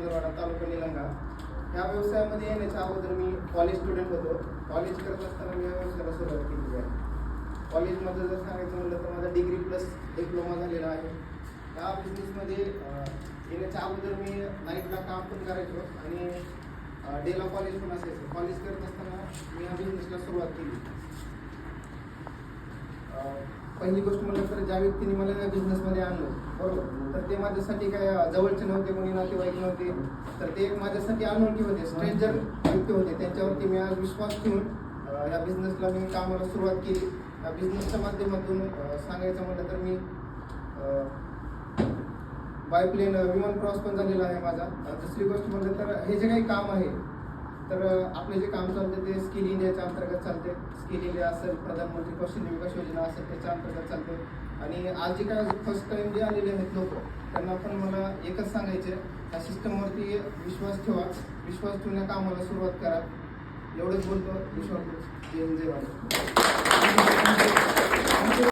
मांजरवाडा, तालुका निलंगा. या व्यवसायामध्ये येण्याच्या अगोदर मी कॉलेज स्टुडंट होतो. कॉलेज करत असताना मी या व्यवसायाला सुरुवात केली आहे. कॉलेजमध्ये जर सांगायचं म्हटलं तर माझा डिग्री प्लस डिप्लोमा झालेला आहे. या बिझनेसमध्ये येण्याच्या अगोदर मी नाईटला काम पण करायचो आणि डेला कॉलेज पण असायचं. कॉलेज करत असताना मी या बिझनेसला सुरुवात केली. पहिली गोष्ट म्हटलं तर ज्या व्यक्तीने मला या बिझनेसमध्ये आणलं, बरोबर, तर ते माझ्यासाठी काय जवळचे नव्हते, कोणी नातेवाईक नव्हते, तर ते माझ्यासाठी अनोळखी होते, स्ट्रेंजर व्यक्ती होते. त्यांच्यावरती मी आज विश्वास ठेवून या बिझनेसला मी कामाला सुरुवात केली. या बिझनेसच्या माध्यमातून सांगायचं म्हटलं तर मी बाय प्लेन विमान प्रवास पण झालेला आहे माझा. दुसरी गोष्ट म्हटलं तर हे जे काही काम आहे, तर आपले जे काम चालते ते स्किल इंडियाच्या अंतर्गत चालते. स्किल इंडिया असेल, प्रधानमंत्री कौशल्य विकास योजना असेल, त्याच्या अंतर्गत चालते. आणि आज जे काय फर्स्ट टाइम जे आलेले आहेत लोक, त्यांना पण मला एकच सांगायचे, त्या सिस्टमवरती विश्वास ठेवा, विश्वास ठेवण्या कामाला सुरुवात करा. एवढंच बोलतो. विश्वास जय हिंद, जय भारत.